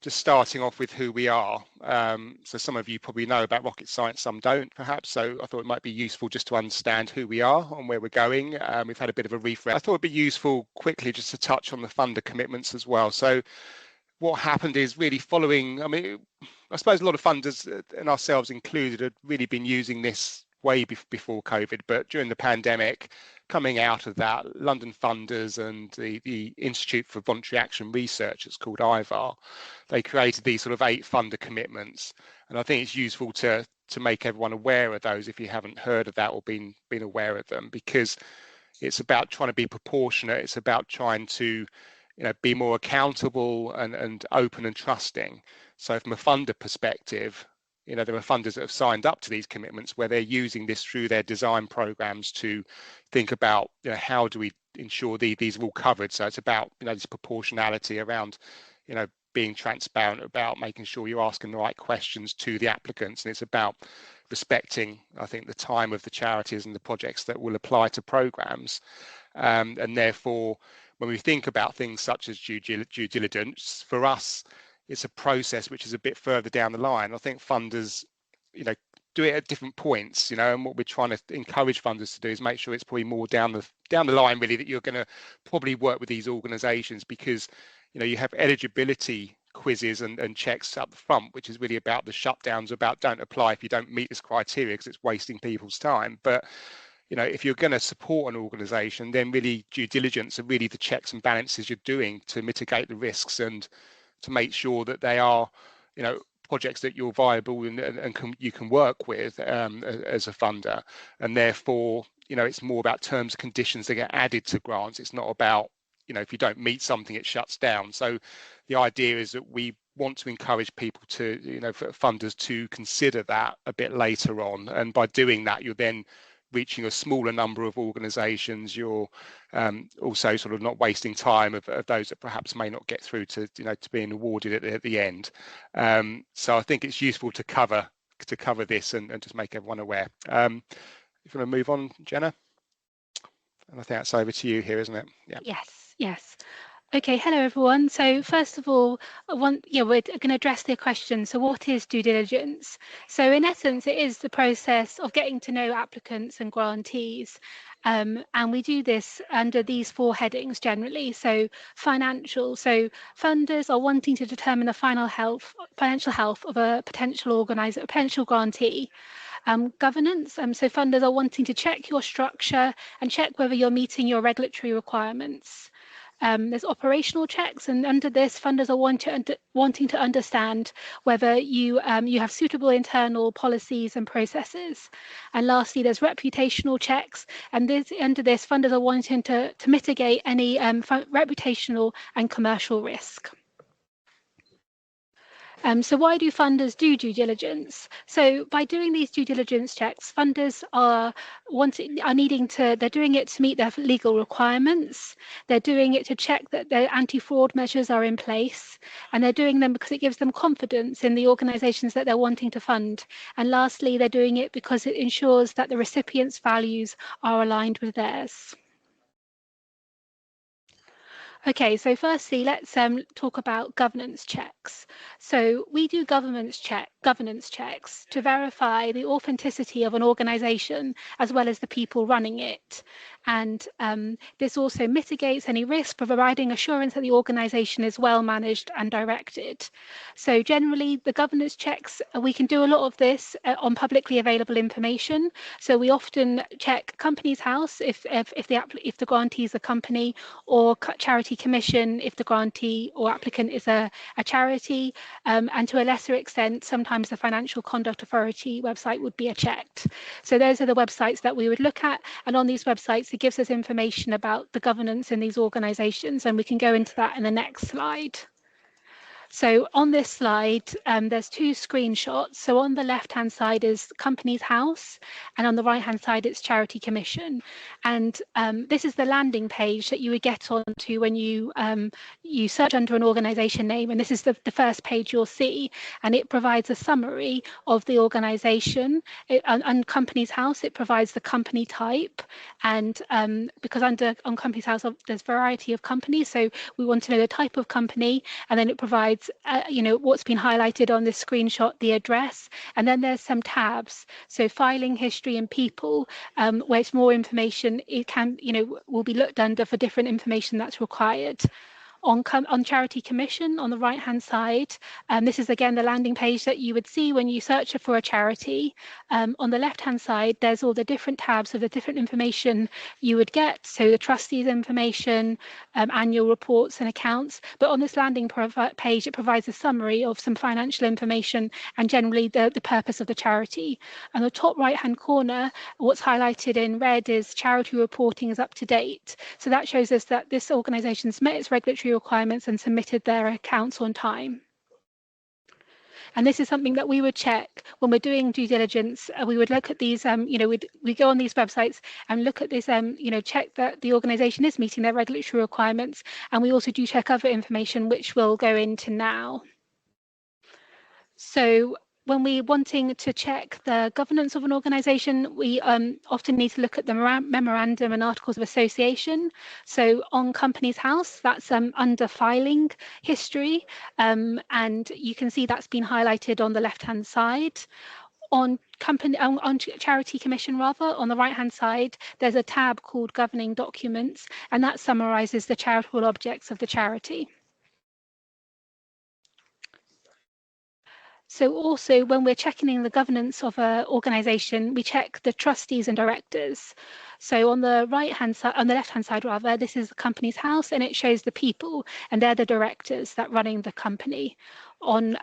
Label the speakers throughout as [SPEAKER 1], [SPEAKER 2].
[SPEAKER 1] just starting off with who we are. So some of you probably know about rocket science, some don't perhaps. So I thought it might be useful just to understand who we are and where we're going. We've had a bit of a refresh. I thought it'd be useful quickly just to touch on the funder commitments as well. So what happened is really following, I mean, I suppose a lot of funders and ourselves included had really been using this way before COVID, but during the pandemic, coming out of that, London funders and the Institute for Voluntary Action Research, it's called IVAR, they created these sort of 8 funder commitments. And I think it's useful to make everyone aware of those if you haven't heard of that or been aware of them, because it's about trying to be proportionate. It's about trying to be more accountable and open and trusting. So from a funder perspective, there are funders that have signed up to these commitments where they're using this through their design programs to think about, how do we ensure these are all covered. So it's about, this proportionality around, being transparent, about making sure you're asking the right questions to the applicants. And it's about respecting, I think, the time of the charities and the projects that will apply to programs. And therefore, when we think about things such as due diligence, for us, it's a process which is a bit further down the line. I think funders, do it at different points, and what we're trying to encourage funders to do is make sure it's probably more down the line, really, that you're going to probably work with these organisations, because, you have eligibility quizzes and checks up the front, which is really about the shutdowns, about don't apply if you don't meet this criteria, because it's wasting people's time. But if you're going to support an organisation, then really due diligence are really the checks and balances you're doing to mitigate the risks and to make sure that they are, projects that you're viable and you can work with as a funder. And therefore, it's more about terms and conditions that get added to grants. It's not about, if you don't meet something, it shuts down. So the idea is that we want to encourage people to, for funders to consider that a bit later on. And by doing that, you're then reaching a smaller number of organisations. You're also sort of not wasting time of those that perhaps may not get through to to being awarded at the end. So I think it's useful to cover this and just make everyone aware. If you want to move on, Jenna, and I think that's over to you here, isn't it?
[SPEAKER 2] Yeah. Yes. Okay, hello everyone. So first of all, we're going to address the question. So what is due diligence? So in essence, it is the process of getting to know applicants and grantees. And we do this under these 4 headings generally. So financial. So funders are wanting to determine the financial health of a potential grantee. Governance. So funders are wanting to check your structure and check whether you're meeting your regulatory requirements. There's operational checks, and under this, funders are wanting to understand whether you have suitable internal policies and processes. And lastly, there's reputational checks, and under this, funders are wanting to mitigate any reputational and commercial risk. So why do funders do due diligence? So by doing these due diligence checks, funders are they're doing it to meet their legal requirements. They're doing it to check that their anti-fraud measures are in place, and they're doing them because it gives them confidence in the organisations that they're wanting to fund. And lastly, they're doing it because it ensures that the recipients' values are aligned with theirs. Okay, so firstly, let's talk about governance checks. So we do governance checks to verify the authenticity of an organisation as well as the people running it. And this also mitigates any risk, providing assurance that the organisation is well managed and directed. So generally, the governance checks, we can do a lot of this on publicly available information. So we often check Companies House if the grantee is a company, or Charity Commission if the grantee or applicant is a charity, and to a lesser extent, sometimes the Financial Conduct Authority website would be checked. So those are the websites that we would look at, and on these websites, it gives us information about the governance in these organisations, and we can go into that in the next slide. So on this slide, there's 2 screenshots. So on the left-hand side is Companies House, and on the right-hand side, it's Charity Commission. And this is the landing page that you would get onto when you search under an organisation name. And this is the first page you'll see, and it provides a summary of the organisation. On Companies House, it provides the company type, and because on Companies House, there's a variety of companies, so we want to know the type of company, and then it provides provides, what's been highlighted on this screenshot, the address, and then there's some tabs. So filing history and people, where it's more information, it can, will be looked under for different information that's required. On charity commission on the right hand side, this is again the landing page that you would see when you search for a charity. On the left hand side, there's all the different tabs of the different information you would get, so the trustees information, annual reports and accounts. But on this landing page, it provides a summary of some financial information and generally the purpose of the charity. And the top right hand corner, what's highlighted in red is charity reporting is up to date. So that shows us that this organisation's met its regulatory requirements and submitted their accounts on time. And this is something that we would check when we're doing due diligence. We would look at these, we go on these websites and look at this, check that the organisation is meeting their regulatory requirements. And we also do check other information, which we'll go into now. So when we're wanting to check the governance of an organisation, we often need to look at the memorandum and articles of association. So on Companies House, that's under filing history, and you can see that's been highlighted on the left-hand side. On Charity Commission, on the right-hand side, there's a tab called Governing Documents, and that summarises the charitable objects of the charity. So also when we're checking the governance of an organisation, we check the trustees and directors. So on the left-hand side, this is the Companies House, and it shows the people, and they're the directors that running the company. On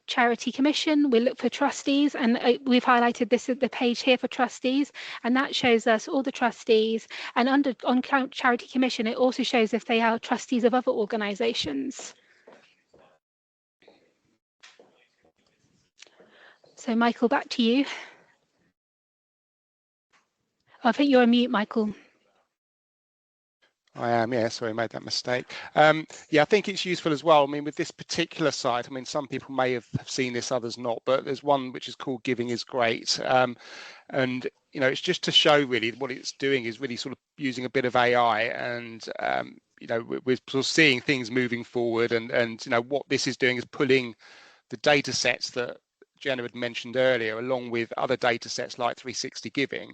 [SPEAKER 2] Charity Commission, we look for trustees, and we've highlighted this at the page here for trustees, and that shows us all the trustees. And on Charity Commission, it also shows if they are trustees of other organisations. So Michael, back to you. I think you're on mute, Michael.
[SPEAKER 1] I am, yeah, sorry, I made that mistake. Yeah, I think it's useful as well. I mean, with this particular site, I mean, some people may have seen this, others not, but there's one which is called Giving is Great. And, it's just to show really what it's doing is really sort of using a bit of AI and, we're sort of seeing things moving forward and what this is doing is pulling the data sets that Jenna had mentioned earlier, along with other data sets like 360 Giving,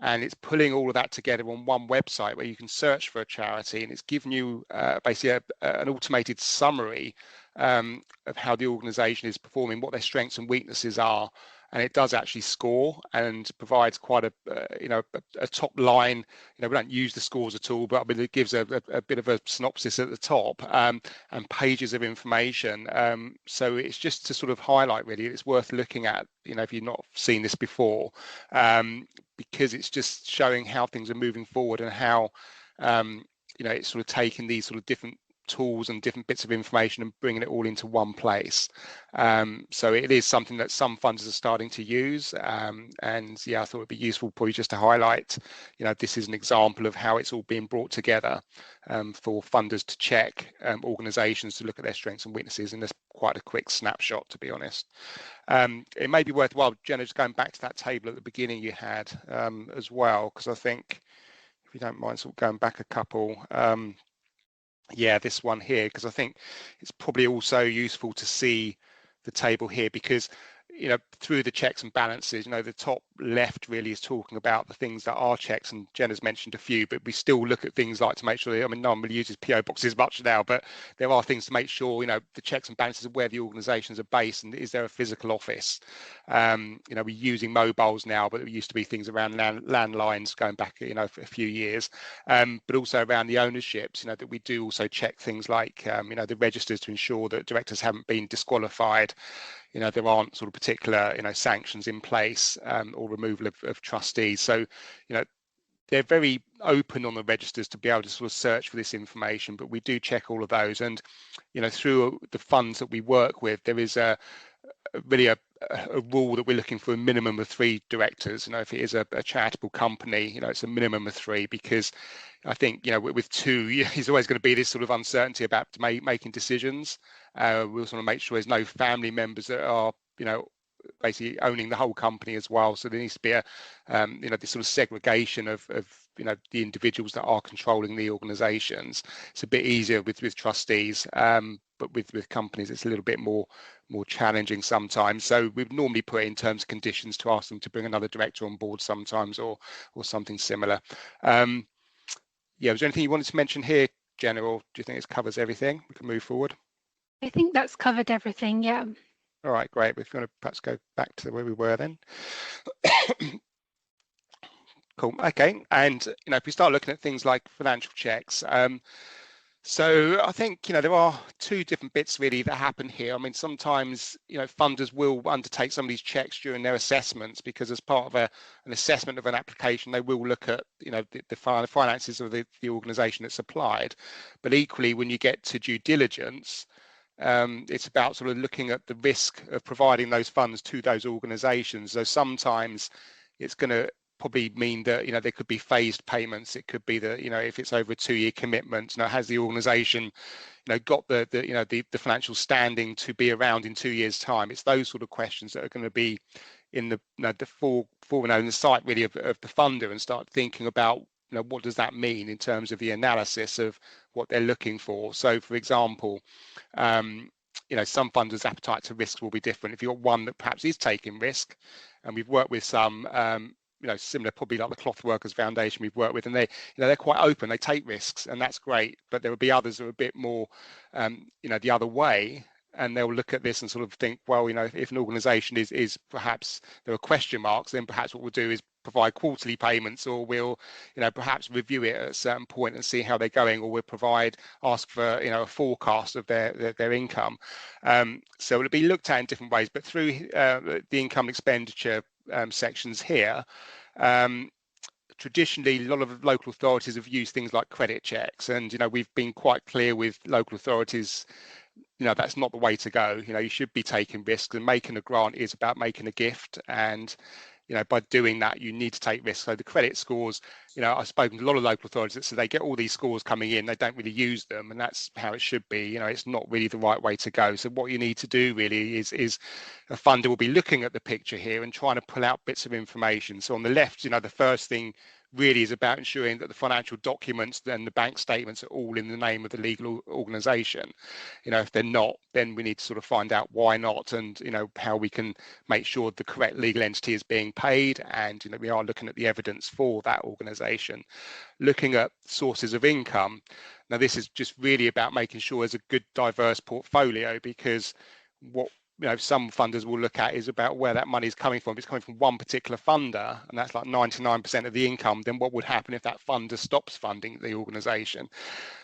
[SPEAKER 1] and it's pulling all of that together on one website where you can search for a charity, and it's giving you basically an automated summary of how the organisation is performing, what their strengths and weaknesses are, and it does actually score and provides quite a top line. We don't use the scores at all, but I mean it gives a bit of a synopsis at the top and pages of information. So it's just to sort of highlight really it's worth looking at, if you've not seen this before, because it's just showing how things are moving forward and how it's sort of taking these sort of different tools and different bits of information and bringing it all into one place. So it is something that some funders are starting to use, and yeah, I thought it'd be useful probably just to highlight, this is an example of how it's all being brought together for funders to check organizations to look at their strengths and weaknesses, and there's quite a quick snapshot, to be honest. It may be worthwhile, Jenna, just going back to that table at the beginning you had as well, because I think, if you don't mind sort of going back a couple, yeah, this one here, because I think it's probably also useful to see the table here because, through the checks and balances, the top left really is talking about the things that are checks, and Jenna's mentioned a few, but we still look at things like to make sure, no one really uses PO boxes much now, but there are things to make sure, the checks and balances of where the organisations are based, and is there a physical office? We're using mobiles now, but there used to be things around landlines going back, a few years, but also around the ownerships, that we do also check things like, the registers to ensure that directors haven't been disqualified. There aren't sort of particular, sanctions in place or removal of trustees. So, they're very open on the registers to be able to sort of search for this information, but we do check all of those. And, through the funds that we work with, there is really a rule that we're looking for a minimum of 3 directors. If it is a charitable company, it's a minimum of 3, because I think, with 2, there's always going to be this sort of uncertainty about making decisions. We also want to make sure there's no family members that are, basically owning the whole company as well. So there needs to be a this sort of segregation of the individuals that are controlling the organizations. It's a bit easier with trustees, but with companies it's a little bit more challenging sometimes. So we've normally put in terms and conditions to ask them to bring another director on board sometimes, or something similar. Was there anything you wanted to mention here, Jenna, or do you think this covers everything? We can move forward.
[SPEAKER 2] I think that's covered everything, yeah.
[SPEAKER 1] All right, great. If you want to perhaps go back to where we were then. Cool. Okay. And, if we start looking at things like financial checks, so I think, there are two different bits really that happen here. I mean, sometimes, funders will undertake some of these checks during their assessments, because as part of an assessment of an application, they will look at, the finances of the organisation that's applied. But equally, when you get to due diligence, it's about sort of looking at the risk of providing those funds to those organisations. So sometimes it's going to probably mean that there could be phased payments. It could be that if it's over a 2-year commitment, has the organisation got the financial standing to be around in 2 years' time? It's those sort of questions that are going to be in the the sight really of the funder, and start thinking about what does that mean in terms of the analysis of what they're looking for. So for example, some funders' appetite to risk will be different. If you've got one that perhaps is taking risk, and we've worked with some similar, probably like the Cloth Workers Foundation we've worked with, and they're quite open, they take risks, and that's great. But there will be others that are a bit more the other way, and they'll look at this and sort of think, well, if an organisation is perhaps there are question marks, then perhaps what we'll do is provide quarterly payments, or we'll perhaps review it at a certain point and see how they're going, or we'll ask for a forecast of their income. So it'll be looked at in different ways, but through the income and expenditure sections here, traditionally a lot of local authorities have used things like credit checks, and we've been quite clear with local authorities that's not the way to go. You should be taking risks, and making a grant is about making a gift, and by doing that you need to take risks. So the credit scores, I've spoken to a lot of local authorities that say they get all these scores coming in, they don't really use them, and that's how it should be. It's not really the right way to go. So what you need to do really is a funder will be looking at the picture here and trying to pull out bits of information. So on the left, the first thing really is about ensuring that the financial documents and the bank statements are all in the name of the legal organisation. If they're not, then we need to sort of find out why not, and how we can make sure the correct legal entity is being paid, and we are looking at the evidence for that organisation. Looking at sources of income, now this is just really about making sure there's a good diverse portfolio, because what some funders will look at is about where that money is coming from. If it's coming from one particular funder, and that's like 99% of the income, then what would happen if that funder stops funding the organisation?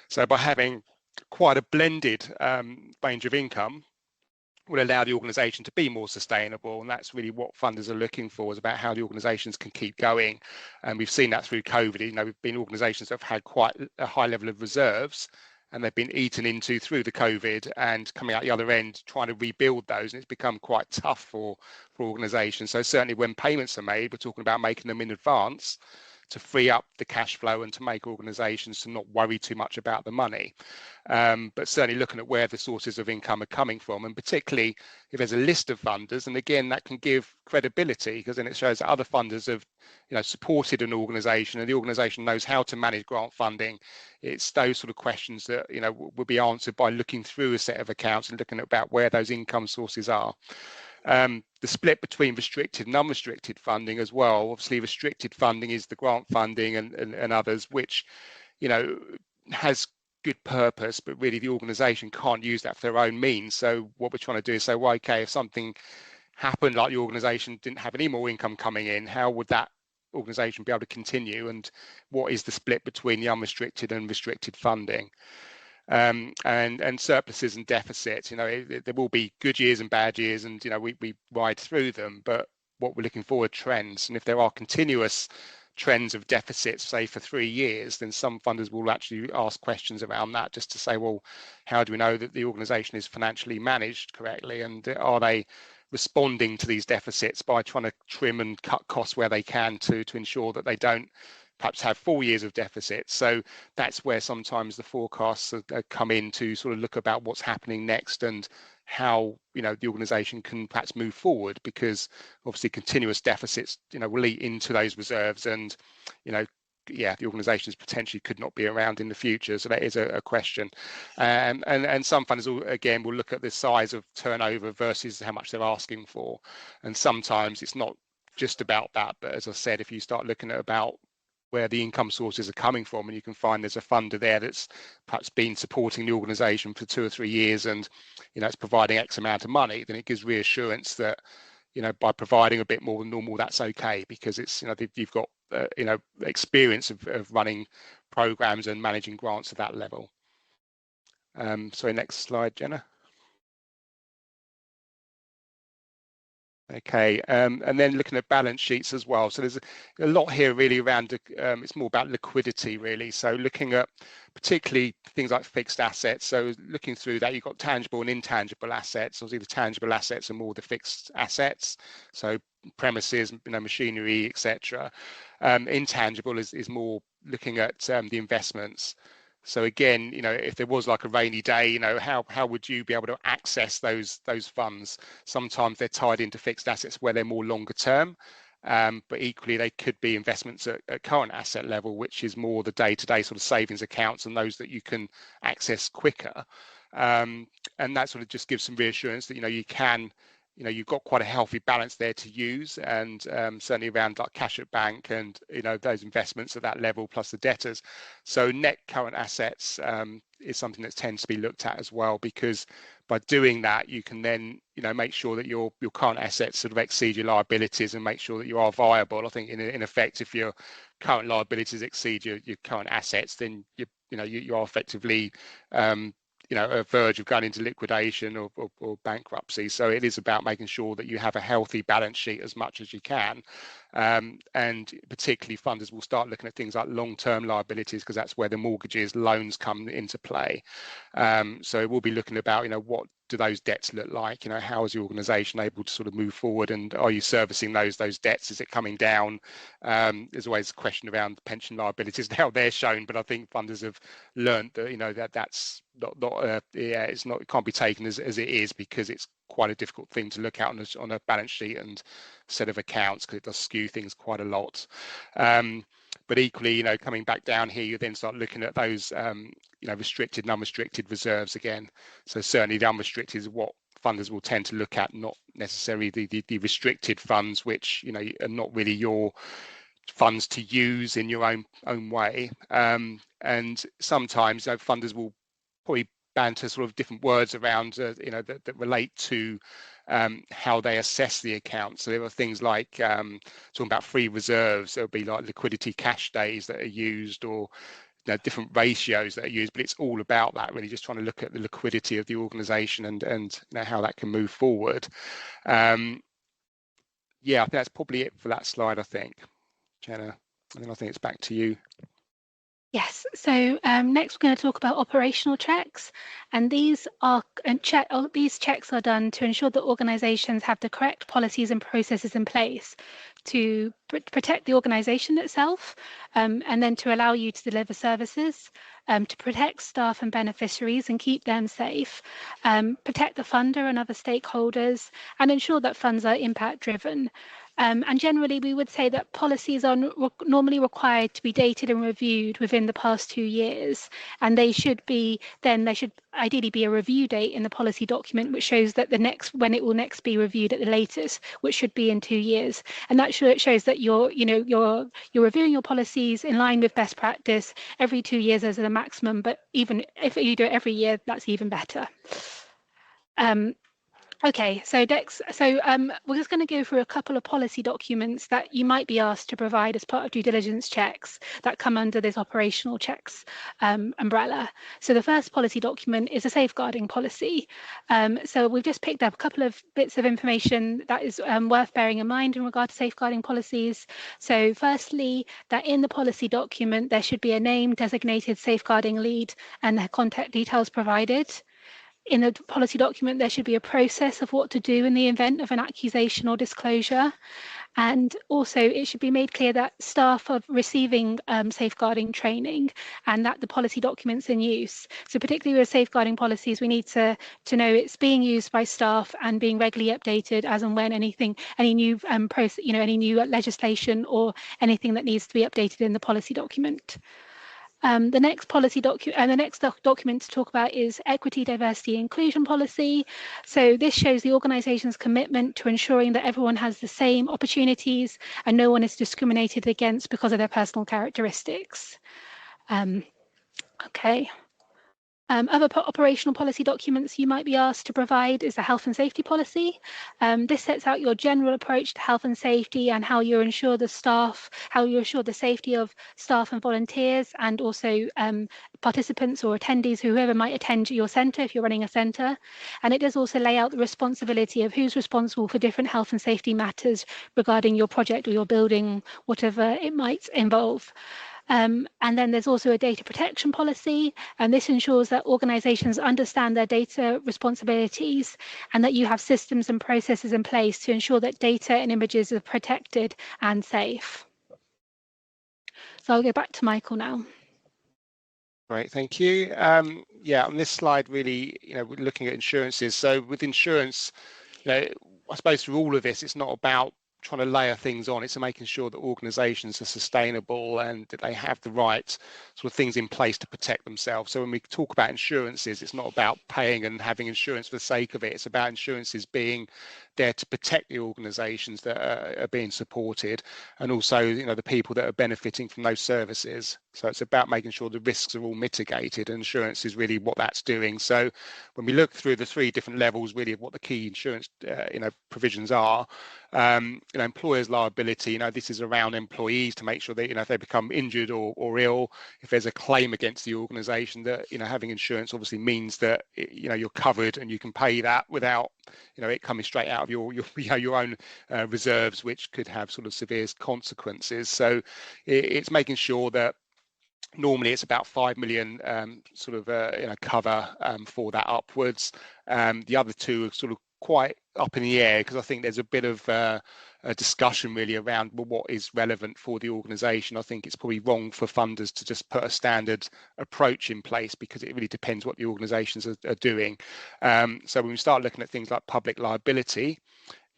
[SPEAKER 1] So by having quite a blended range of income will allow the organisation to be more sustainable, and that's really what funders are looking for, is about how the organisations can keep going. And we've seen that through COVID. We've been organisations that have had quite a high level of reserves, and they've been eaten into through the COVID, and coming out the other end trying to rebuild those, and it's become quite tough for organisations. So certainly when payments are made, we're talking about making them in advance to free up the cash flow and to make organisations to not worry too much about the money. But certainly looking at where the sources of income are coming from, and particularly if there's a list of funders, and again that can give credibility, because then it shows that other funders have supported an organisation, and the organisation knows how to manage grant funding. It's those sort of questions that will be answered by looking through a set of accounts and looking about where those income sources are. The split between restricted and unrestricted funding as well. Obviously, restricted funding is the grant funding and others, which has good purpose, but really the organisation can't use that for their own means. So what we're trying to do is say, well, okay, if something happened, like the organisation didn't have any more income coming in, how would that organisation be able to continue, and what is the split between the unrestricted and restricted funding? And surpluses and deficits, there will be good years and bad years, and we ride through them, but what we're looking for are trends. And if there are continuous trends of deficits, say for 3 years, then some funders will actually ask questions around that, just to say, well, how do we know that the organisation is financially managed correctly, and are they responding to these deficits by trying to trim and cut costs where they can to ensure that they don't perhaps have 4 years of deficit. So that's where sometimes the forecasts come in to sort of look about what's happening next and how the organisation can perhaps move forward, because obviously continuous deficits will eat into those reserves, and the organisations potentially could not be around in the future. So that is a question. And some funds again will look at the size of turnover versus how much they're asking for, and sometimes it's not just about that, but as I said, if you start looking at about where the income sources are coming from, and you can find there's a funder there that's perhaps been supporting the organisation for 2 or 3 years, and it's providing X amount of money, then it gives reassurance that by providing a bit more than normal, that's okay, because it's you've got experience of running programs and managing grants at that level. So next slide, Jenna. Okay, and then looking at balance sheets as well. So there's a lot here really around, it's more about liquidity really. So looking at particularly things like fixed assets. So looking through that, you've got tangible and intangible assets. Obviously the tangible assets are more the fixed assets. So premises, machinery, etc. Intangible is more looking at the investments. So again, if there was like a rainy day, how would you be able to access those funds? Sometimes they're tied into fixed assets where they're more longer term, but equally they could be investments at current asset level, which is more the day-to-day sort of savings accounts and those that you can access quicker. And that sort of just gives some reassurance that you can. You've got quite a healthy balance there to use, and certainly around like cash at bank and those investments at that level plus the debtors. So net current assets is something that tends to be looked at as well, because by doing that you can then make sure that your current assets sort of exceed your liabilities and make sure that you are viable. I think in effect, if your current liabilities exceed your current assets, then you are effectively a verge of going into liquidation or bankruptcy. So it is about making sure that you have a healthy balance sheet as much as you can. And particularly funders will start looking at things like long-term liabilities, because that's where the mortgages, loans come into play. So we'll be looking about, what do those debts look like? How is the organisation able to sort of move forward, and are you servicing those debts? Is it coming down? There's always a question around pension liabilities, how they're shown, but I think funders have learned that that's not it's not, it can't be taken as it is, because it's quite a difficult thing to look at on a balance sheet and set of accounts, because it does skew things quite a lot. But equally, coming back down here, you then start looking at those restricted and unrestricted reserves again. So certainly the unrestricted is what funders will tend to look at, not necessarily the restricted funds, which are not really your funds to use in your own way. And sometimes funders will probably banter sort of different words around that relate to how they assess the account. So there are things like talking about free reserves. There'll be like liquidity cash days that are used, or different ratios that are used, but it's all about that really, just trying to look at the liquidity of the organisation and how that can move forward. I think that's probably it for that slide, I think, Jenna, and then I think it's back to you.
[SPEAKER 2] Yes, so next we're going to talk about operational checks, and these checks are done to ensure that organisations have the correct policies and processes in place to protect the organisation itself, and then to allow you to deliver services, to protect staff and beneficiaries and keep them safe, protect the funder and other stakeholders, and ensure that funds are impact driven. And generally, we would say that policies are normally required to be dated and reviewed within the past 2 years, and there should ideally be a review date in the policy document, which shows that when it will next be reviewed at the latest, which should be in 2 years, and that shows that you're reviewing your policies in line with best practice every 2 years as a maximum. But even if you do it every year, that's even better. Okay, so we're just going to go through a couple of policy documents that you might be asked to provide as part of due diligence checks that come under this operational checks umbrella. So the first policy document is a safeguarding policy. So we've just picked up a couple of bits of information that is worth bearing in mind in regard to safeguarding policies. So firstly, that in the policy document, there should be a name, designated safeguarding lead, and their contact details provided. In the policy document, there should be a process of what to do in the event of an accusation or disclosure. And also it should be made clear that staff are receiving safeguarding training and that the policy documents in use. So particularly with safeguarding policies, we need to know it's being used by staff and being regularly updated as and when any new process, any new legislation or anything that needs to be updated in the policy document. The next document to talk about is equity, diversity, inclusion policy. So this shows the organisation's commitment to ensuring that everyone has the same opportunities and no one is discriminated against because of their personal characteristics. Okay. Other operational policy documents you might be asked to provide is the health and safety policy. This sets out your general approach to health and safety and how you ensure the safety of staff and volunteers, and also participants or attendees, whoever might attend your centre if you're running a centre. And it does also lay out the responsibility of who's responsible for different health and safety matters regarding your project or your building, whatever it might involve. And then there's also a data protection policy, and this ensures that organisations understand their data responsibilities and that you have systems and processes in place to ensure that data and images are protected and safe. So I'll go back to Michael now.
[SPEAKER 1] Great, thank you. Yeah, on this slide, really, we're looking at insurances. So with insurance, I suppose through all of this, it's not about trying to layer things on. It's making sure that organisations are sustainable and that they have the right sort of things in place to protect themselves. So when we talk about insurances, it's not about paying and having insurance for the sake of it. It's about insurances being there to protect the organisations that are being supported, and also the people that are benefiting from those services. So it's about making sure the risks are all mitigated, and insurance is really what that's doing. So when we look through the three different levels really of what the key insurance provisions are, employers' liability, this is around employees to make sure that if they become injured or ill, if there's a claim against the organisation, that having insurance obviously means that you're covered and you can pay that without it coming straight out of your own reserves, which could have sort of severe consequences. So it's making sure that normally it's about 5 million cover for that upwards. The other two are sort of quite up in the air because I think there's a bit of a discussion really around what is relevant for the organisation. I think it's probably wrong for funders to just put a standard approach in place because it really depends what the organisations are doing. So when we start looking at things like public liability,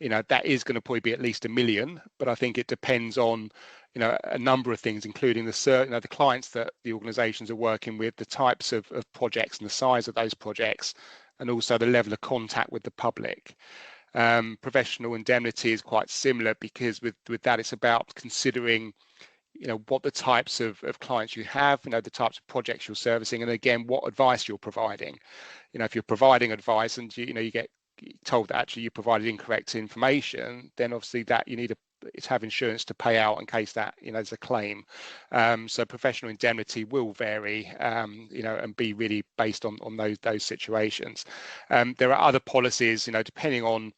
[SPEAKER 1] that is going to probably be at least 1 million, but I think it depends on a number of things, including the clients that the organisations are working with, the types of projects and the size of those projects, and also the level of contact with the public. Professional indemnity is quite similar because with that it's about considering what the types of clients you have, the types of projects you're servicing, and again what advice you're providing. If you're providing advice and you get told that actually you provided incorrect information, then obviously that you need to have insurance to pay out in case that there's a claim. So professional indemnity will vary and be really based on those situations. There are other policies depending on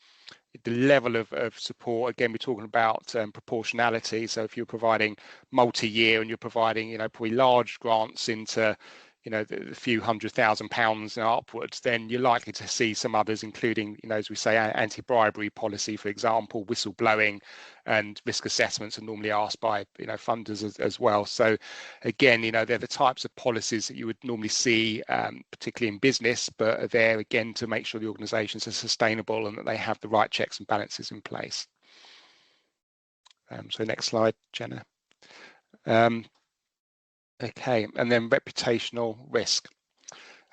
[SPEAKER 1] the level of support. Again, we're talking about proportionality. So if you're providing multi-year and you're providing probably large grants into the few £100,000 and upwards, then you're likely to see some others, including, as we say, anti-bribery policy, for example, whistleblowing and risk assessments are normally asked by, funders as well. So again, they're the types of policies that you would normally see, particularly in business, but are there again to make sure the organisations are sustainable and that they have the right checks and balances in place. So next slide, Jenna. Okay, and then reputational risk.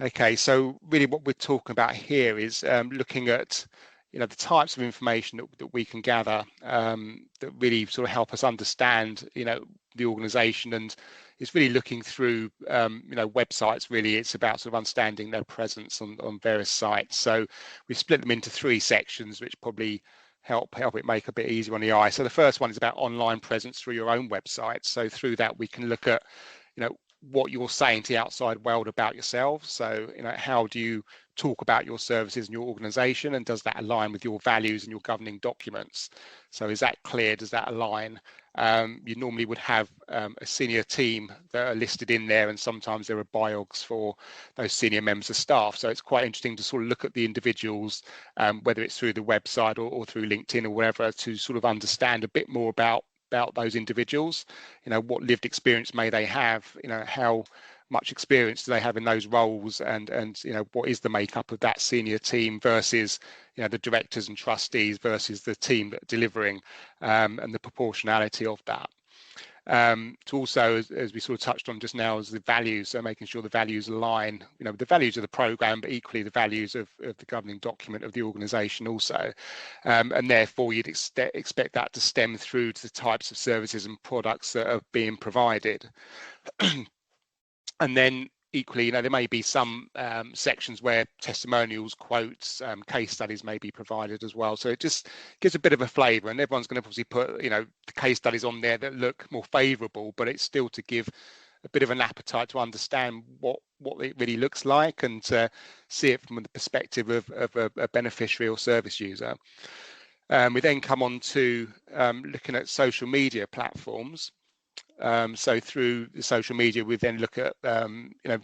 [SPEAKER 1] Okay, so really what we're talking about here is looking at the types of information that we can gather that really sort of help us understand the organisation, and it's really looking through websites. Really, it's about sort of understanding their presence on various sites. So we split them into three sections, which probably help it make a bit easier on the eye. So the first one is about online presence through your own website. So through that we can look at what you're saying to the outside world about yourselves. So how do you talk about your services and your organization, and does that align with your values and your governing documents? So is that clear? Does that align? you normally would have a senior team that are listed in there, and sometimes there are biogs for those senior members of staff. So it's quite interesting to sort of look at the individuals, whether it's through the website or through LinkedIn or wherever, to sort of understand a bit more about those individuals. What lived experience may they have, how much experience do they have in those roles, and what is the makeup of that senior team versus the directors and trustees versus the team that are delivering, and the proportionality of that. To also, as we sort of touched on just now, is the values. So making sure the values align, with the values of the program, but equally the values of the governing document of the organisation also. And therefore, you'd expect that to stem through to the types of services and products that are being provided. And then equally, there may be some sections where testimonials, quotes, case studies may be provided as well. So it just gives a bit of a flavour, and everyone's going to obviously put, the case studies on there that look more favourable, but it's still to give a bit of an appetite to understand what it really looks like, and to see it from the perspective of a beneficiary or service user. We then come on to looking at social media platforms. So through the social media, we then look at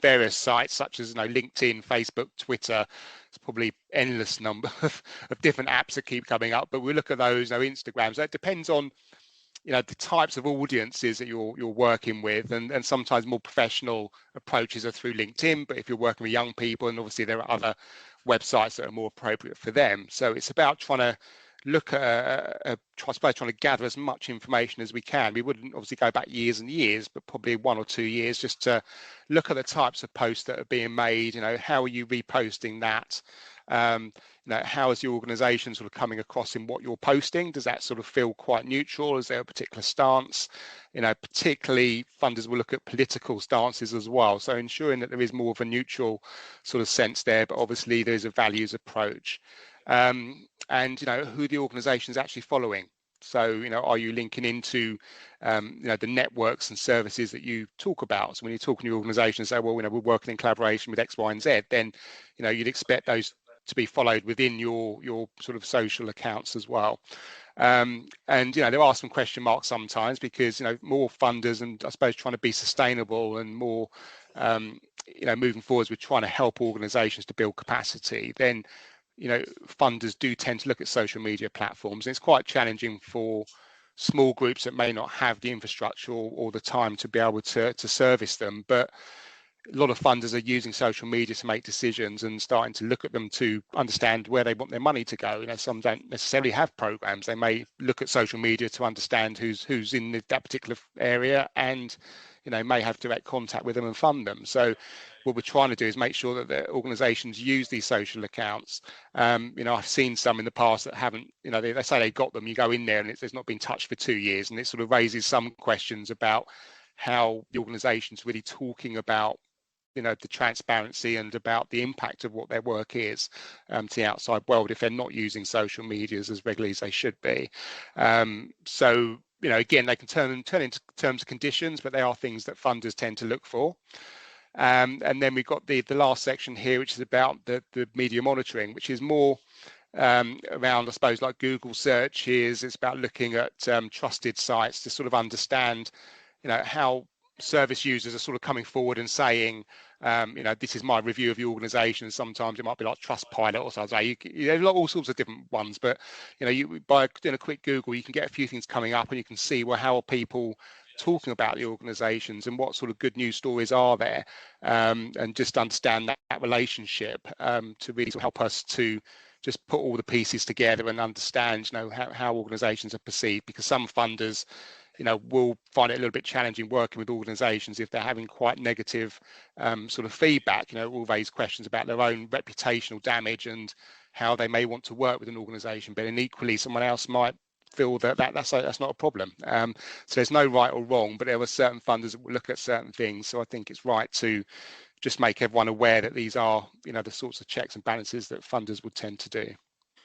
[SPEAKER 1] various sites such as LinkedIn, Facebook, Twitter. It's probably endless number of different apps that keep coming up, but we look at those. Instagram. So it depends on the types of audiences that you're working with, and sometimes more professional approaches are through LinkedIn. But if you're working with young people, and obviously there are other websites that are more appropriate for them. So it's about trying to look at trying to gather as much information as we can. We wouldn't obviously go back years and years, but probably 1 or 2 years, just to look at the types of posts that are being made. How are you reposting that? How is the organisation sort of coming across in what you're posting? Does that sort of feel quite neutral? Is there a particular stance? Particularly funders will look at political stances as well. So ensuring that there is more of a neutral sort of sense there, but obviously there's a values approach. And who the organisation is actually following. So are you linking into the networks and services that you talk about? So when you talk in your organisation and say, well, we're working in collaboration with X, Y, and Z, then you'd expect those to be followed within your sort of social accounts as well. And there are some question marks sometimes, because more funders, and I suppose trying to be sustainable and more moving forwards with trying to help organisations to build capacity, then funders do tend to look at social media platforms, and it's quite challenging for small groups that may not have the infrastructure or the time to be able to service them. But a lot of funders are using social media to make decisions and starting to look at them to understand where they want their money to go. Some don't necessarily have programs. They may look at social media to understand who's in that particular area, and may have direct contact with them and fund them. So what we're trying to do is make sure that the organisations use these social accounts. I've seen some in the past that haven't, they say they got them, you go in there and it's not been touched for 2 years, and it sort of raises some questions about how the organisation's really talking about the transparency and about the impact of what their work is to the outside world if they're not using social medias as regularly as they should be. So again, they can turn into terms and conditions, but they are things that funders tend to look for. And then we've got the last section here, which is about the media monitoring, which is more around, I suppose, like Google searches. It's about looking at trusted sites to sort of understand how service users are sort of coming forward and saying, this is my review of your organisation. Sometimes it might be like Trustpilot or something. There's all sorts of different ones, but by doing a quick Google, you can get a few things coming up, and you can see, well, how are people talking about the organisations, and what sort of good news stories are there, and just understand that relationship to really sort of help us to just put all the pieces together and understand how organisations are perceived, because some funders will find it a little bit challenging working with organisations if they're having quite negative sort of feedback. Will raise questions about their own reputational damage and how they may want to work with an organisation, but then equally someone else might feel that's not a problem. So there's no right or wrong, but there are certain funders that will look at certain things. So I think it's right to just make everyone aware that these are the sorts of checks and balances that funders would tend to do.